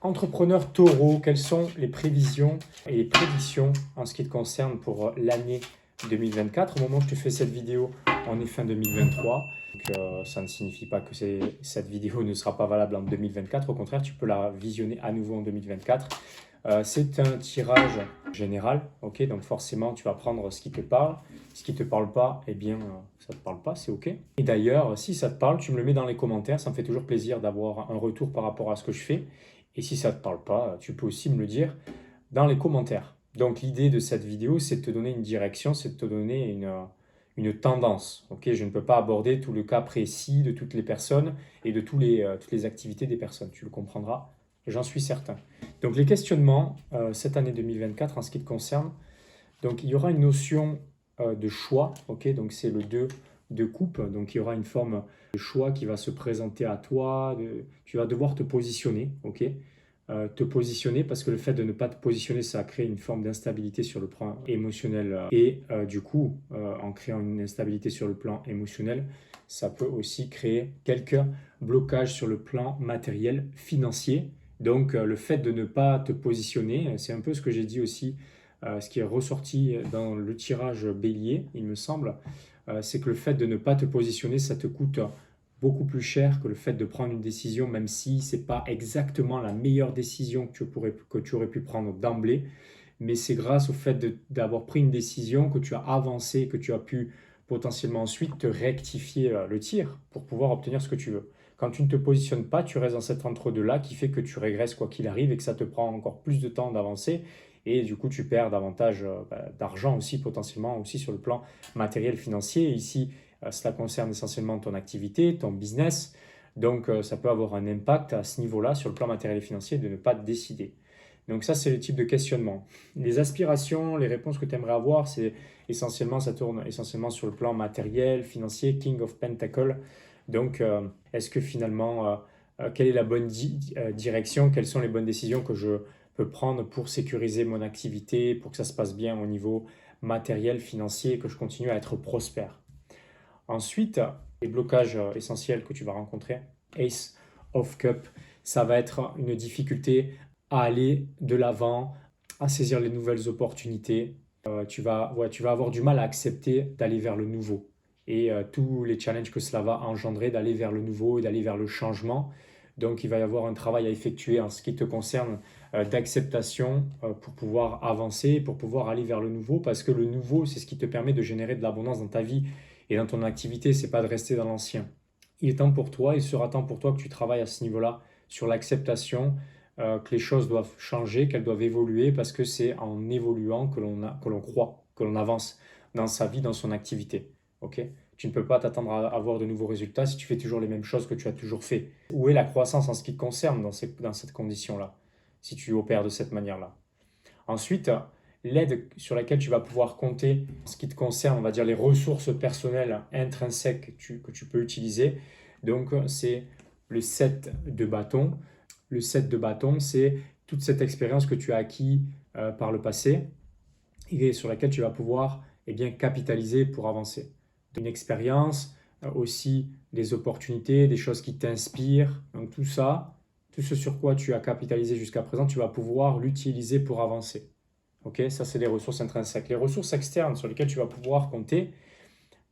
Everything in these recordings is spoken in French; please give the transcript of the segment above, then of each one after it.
Entrepreneur taureau, quelles sont les prévisions et les prédictions en ce qui te concerne pour l'année 2024? Au moment où je te fais cette vidéo, on est fin 2023. Donc, ça ne signifie pas que cette vidéo ne sera pas valable en 2024. Au contraire, tu peux la visionner à nouveau en 2024. C'est un tirage général, ok? Donc forcément, tu vas prendre ce qui te parle. Ce qui ne te parle pas, eh bien, ça ne te parle pas, c'est ok. Et d'ailleurs, si ça te parle, tu me le mets dans les commentaires. Ça me fait toujours plaisir d'avoir un retour par rapport à ce que je fais. Et si ça ne te parle pas, tu peux aussi me le dire dans les commentaires. Donc l'idée de cette vidéo, c'est de te donner une direction, c'est de te donner une tendance. Ok, je ne peux pas aborder tout le cas précis de toutes les personnes et de toutes les activités des personnes. Tu le comprendras, j'en suis certain. Donc les questionnements cette année 2024 en ce qui te concerne. Donc il y aura une notion de choix. Ok, donc c'est le 2 de coupe. Donc il y aura une forme de choix qui va se présenter à toi. Tu vas devoir te positionner. Ok, te positionner parce que le fait de ne pas te positionner, ça crée une forme d'instabilité sur le plan émotionnel. Et du coup, en créant une instabilité sur le plan émotionnel, ça peut aussi créer quelques blocages sur le plan matériel, financier. Donc le fait de ne pas te positionner, c'est un peu ce que j'ai dit aussi, ce qui est ressorti dans le tirage bélier, il me semble, c'est que le fait de ne pas te positionner, ça te coûte beaucoup plus cher que le fait de prendre une décision, même si ce n'est pas exactement la meilleure décision que tu aurais pu prendre d'emblée. Mais c'est grâce au fait d'avoir pris une décision que tu as avancé, que tu as pu potentiellement ensuite te rectifier le tir pour pouvoir obtenir ce que tu veux. Quand tu ne te positionnes pas, tu restes dans cet entre-deux-là qui fait que tu régresses quoi qu'il arrive et que ça te prend encore plus de temps d'avancer. Et du coup, tu perds davantage d'argent aussi potentiellement, aussi sur le plan matériel financier. Et ici, cela concerne essentiellement ton activité, ton business. Donc, ça peut avoir un impact à ce niveau-là, sur le plan matériel et financier, de ne pas te décider. Donc ça, c'est le type de questionnement. Les aspirations, les réponses que tu aimerais avoir, c'est essentiellement, ça tourne essentiellement sur le plan matériel, financier, King of Pentacle. Donc, est-ce que finalement, quelle est la bonne direction? Quelles sont les bonnes décisions que je peux prendre pour sécuriser mon activité, pour que ça se passe bien au niveau matériel, financier, et que je continue à être prospère? Ensuite, les blocages essentiels que tu vas rencontrer, Ace of Cup, ça va être une difficulté à aller de l'avant, à saisir les nouvelles opportunités. Tu vas avoir du mal à accepter d'aller vers le nouveau et tous les challenges que cela va engendrer d'aller vers le nouveau et d'aller vers le changement. Donc il va y avoir un travail à effectuer en ce qui te concerne d'acceptation pour pouvoir avancer, pour pouvoir aller vers le nouveau, parce que le nouveau, c'est ce qui te permet de générer de l'abondance dans ta vie et dans ton activité, c'est pas de rester dans l'ancien. Il est temps pour toi, il sera temps pour toi que tu travailles à ce niveau-là sur l'acceptation, que les choses doivent changer, qu'elles doivent évoluer, parce que c'est en évoluant que l'on croit, que l'on avance dans sa vie, dans son activité. Ok? Tu ne peux pas t'attendre à avoir de nouveaux résultats si tu fais toujours les mêmes choses que tu as toujours fait. Où est la croissance en ce qui te concerne dans cette condition-là, si tu opères de cette manière-là? Ensuite, l'aide sur laquelle tu vas pouvoir compter en ce qui te concerne, on va dire les ressources personnelles intrinsèques que tu peux utiliser. Donc, c'est le set de bâtons. Le set de bâtons, c'est toute cette expérience que tu as acquis par le passé et sur laquelle tu vas pouvoir bien, capitaliser pour avancer. Une expérience, aussi des opportunités, des choses qui t'inspirent. Donc tout ça, tout ce sur quoi tu as capitalisé jusqu'à présent, tu vas pouvoir l'utiliser pour avancer. Ok, ça c'est les ressources intrinsèques. Les ressources externes sur lesquelles tu vas pouvoir compter,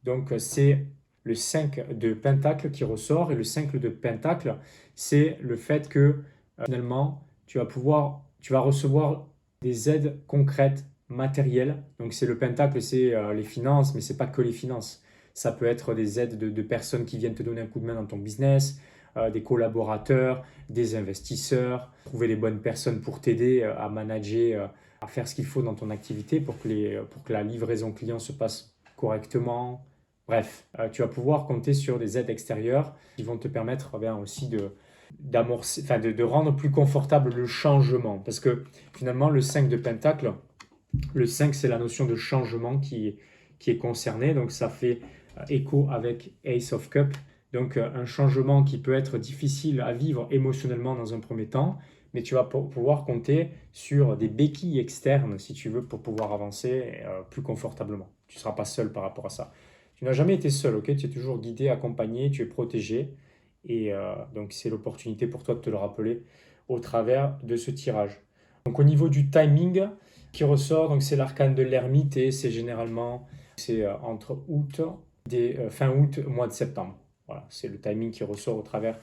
donc c'est le 5 de pentacle qui ressort. Et le 5 de pentacle, c'est le fait que finalement, tu vas recevoir des aides concrètes, matérielles. Donc c'est le pentacle, c'est les finances, mais c'est pas que les finances. Ça peut être des aides de personnes qui viennent te donner un coup de main dans ton business, des collaborateurs, des investisseurs, trouver les bonnes personnes pour t'aider à manager, à faire ce qu'il faut dans ton activité pour que la livraison client se passe correctement. Bref, tu vas pouvoir compter sur des aides extérieures qui vont te permettre aussi d'amorcer, enfin de rendre plus confortable le changement. Parce que finalement, le 5 de Pentacle, le 5, c'est la notion de changement qui est concernée. Donc ça fait écho avec Ace of Cup. Donc un changement qui peut être difficile à vivre émotionnellement dans un premier temps, mais tu vas pouvoir compter sur des béquilles externes, si tu veux, pour pouvoir avancer plus confortablement. Tu ne seras pas seul par rapport à ça. Tu n'as jamais été seul, ok? Tu es toujours guidé, accompagné, tu es protégé. Et donc c'est l'opportunité pour toi de te le rappeler au travers de ce tirage. Donc au niveau du timing qui ressort, donc c'est l'arcane de l'ermite et c'est généralement entre fin août, mois de septembre. Voilà, c'est le timing qui ressort au travers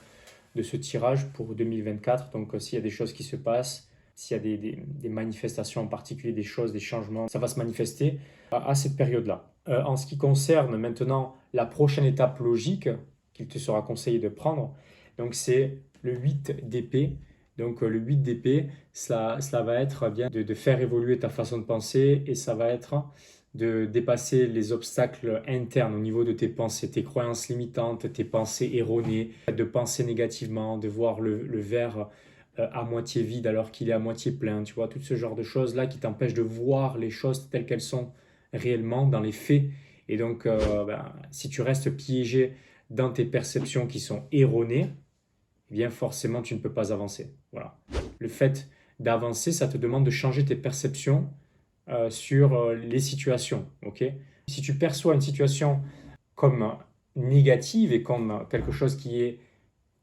de ce tirage pour 2024. Donc s'il y a des choses qui se passent, s'il y a des manifestations en particulier, des choses, des changements, ça va se manifester à cette période-là. En ce qui concerne maintenant la prochaine étape logique qu'il te sera conseillé de prendre, donc c'est le 8 d'épée. Donc le 8 d'épée, cela va être bien de faire évoluer ta façon de penser et ça va être de dépasser les obstacles internes au niveau de tes pensées, tes croyances limitantes, tes pensées erronées, de penser négativement, de voir le verre à moitié vide alors qu'il est à moitié plein, tu vois, tout ce genre de choses-là qui t'empêchent de voir les choses telles qu'elles sont réellement dans les faits. Et donc, si tu restes piégé dans tes perceptions qui sont erronées, eh bien forcément tu ne peux pas avancer. Voilà. Le fait d'avancer, ça te demande de changer tes perceptions sur les situations. Okay. Si tu perçois une situation comme négative et comme quelque chose qui est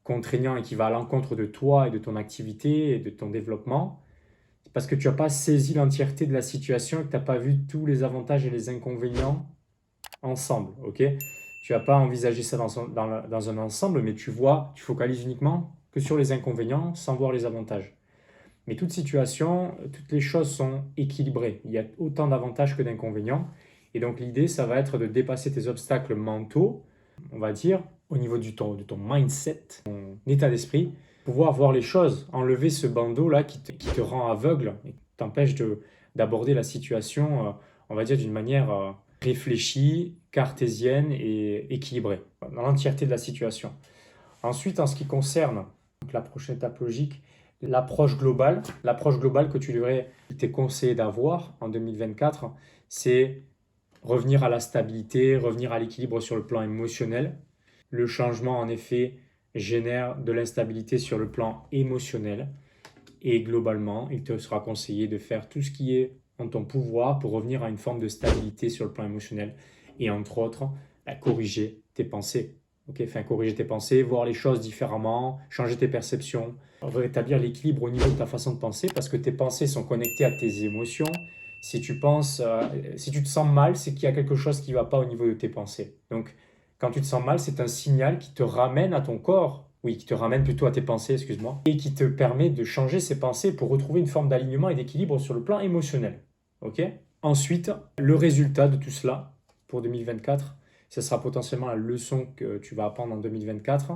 contraignant et qui va à l'encontre de toi et de ton activité et de ton développement, c'est parce que tu n'as pas saisi l'entièreté de la situation et que tu n'as pas vu tous les avantages et les inconvénients ensemble. Okay. Tu n'as pas envisagé ça dans un ensemble, mais tu focalises uniquement que sur les inconvénients sans voir les avantages. Mais toute situation, toutes les choses sont équilibrées. Il y a autant d'avantages que d'inconvénients. Et donc l'idée, ça va être de dépasser tes obstacles mentaux, on va dire, au niveau de ton mindset, ton état d'esprit, pouvoir voir les choses, enlever ce bandeau-là qui te rend aveugle et qui t'empêche d'aborder la situation, on va dire, d'une manière réfléchie, cartésienne et équilibrée, dans l'entièreté de la situation. Ensuite, en ce qui concerne la prochaine étape logique, l'approche globale que tu t'es conseillé d'avoir en 2024, c'est revenir à la stabilité, revenir à l'équilibre sur le plan émotionnel. Le changement, en effet, génère de l'instabilité sur le plan émotionnel. Et globalement, il te sera conseillé de faire tout ce qui est en ton pouvoir pour revenir à une forme de stabilité sur le plan émotionnel. Et entre autres, corriger tes pensées. Okay, corriger tes pensées, voir les choses différemment, changer tes perceptions, rétablir l'équilibre au niveau de ta façon de penser parce que tes pensées sont connectées à tes émotions. Si tu te sens mal, c'est qu'il y a quelque chose qui ne va pas au niveau de tes pensées. Donc, quand tu te sens mal, c'est un signal qui te ramène à ton corps, qui te ramène plutôt à tes pensées, excuse-moi, et qui te permet de changer ces pensées pour retrouver une forme d'alignement et d'équilibre sur le plan émotionnel. Okay. Ensuite, le résultat de tout cela pour 2024, ce sera potentiellement la leçon que tu vas apprendre en 2024,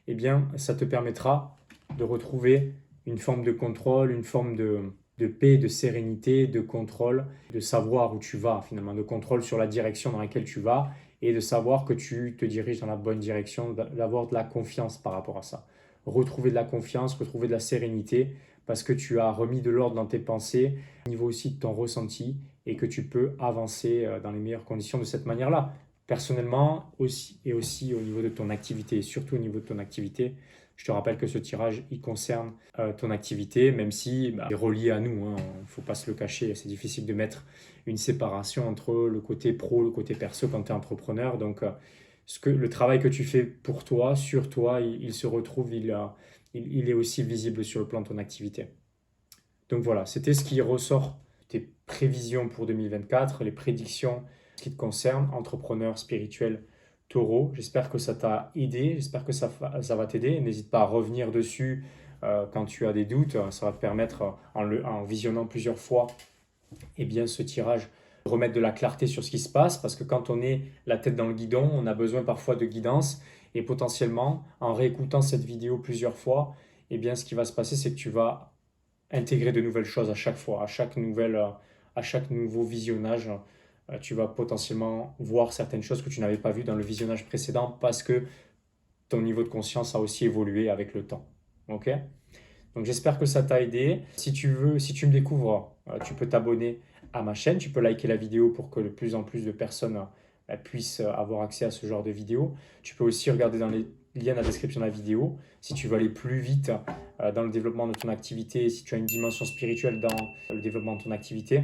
eh bien, ça te permettra de retrouver une forme de contrôle, une forme de paix, de sérénité, de contrôle, de savoir où tu vas finalement, de contrôle sur la direction dans laquelle tu vas et de savoir que tu te diriges dans la bonne direction, d'avoir de la confiance par rapport à ça. Retrouver de la confiance, retrouver de la sérénité parce que tu as remis de l'ordre dans tes pensées, au niveau aussi de ton ressenti et que tu peux avancer dans les meilleures conditions de cette manière-là. Personnellement aussi et aussi au niveau de ton activité et surtout au niveau de ton activité. Je te rappelle que ce tirage, il concerne ton activité, même si il est relié à nous. Il ne faut pas se le cacher. C'est difficile de mettre une séparation entre le côté pro, le côté perso quand tu es entrepreneur. Donc, le travail que tu fais pour toi, sur toi, il se retrouve, il est aussi visible sur le plan de ton activité. Donc voilà, c'était ce qui ressort tes prévisions pour 2024, les prédictions qui te concernent, entrepreneur spirituel Taureau. J'espère que ça t'a aidé, j'espère que ça va t'aider. N'hésite pas à revenir dessus quand tu as des doutes. Ça va te permettre, en visionnant plusieurs fois ce tirage, de remettre de la clarté sur ce qui se passe. Parce que quand on est la tête dans le guidon, on a besoin parfois de guidance. Et potentiellement, en réécoutant cette vidéo plusieurs fois, ce qui va se passer, c'est que tu vas intégrer de nouvelles choses à chaque fois, à chaque nouveau visionnage. Tu vas potentiellement voir certaines choses que tu n'avais pas vues dans le visionnage précédent parce que ton niveau de conscience a aussi évolué avec le temps. Ok. Donc j'espère que ça t'a aidé. Si tu me découvres, tu peux t'abonner à ma chaîne, tu peux liker la vidéo pour que de plus en plus de personnes puissent avoir accès à ce genre de vidéo. Tu peux aussi regarder dans les liens dans la description de la vidéo si tu veux aller plus vite dans le développement de ton activité, si tu as une dimension spirituelle dans le développement de ton activité.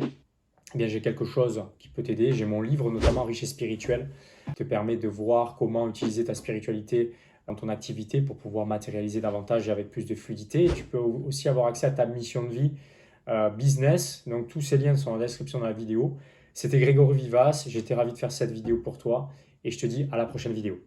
J'ai quelque chose qui peut t'aider. J'ai mon livre, notamment Riche et spirituel, qui te permet de voir comment utiliser ta spiritualité dans ton activité pour pouvoir matérialiser davantage et avec plus de fluidité. Et tu peux aussi avoir accès à ta mission de vie business. Donc tous ces liens sont dans la description de la vidéo. C'était Grégory Vivas, j'étais ravi de faire cette vidéo pour toi et je te dis à la prochaine vidéo.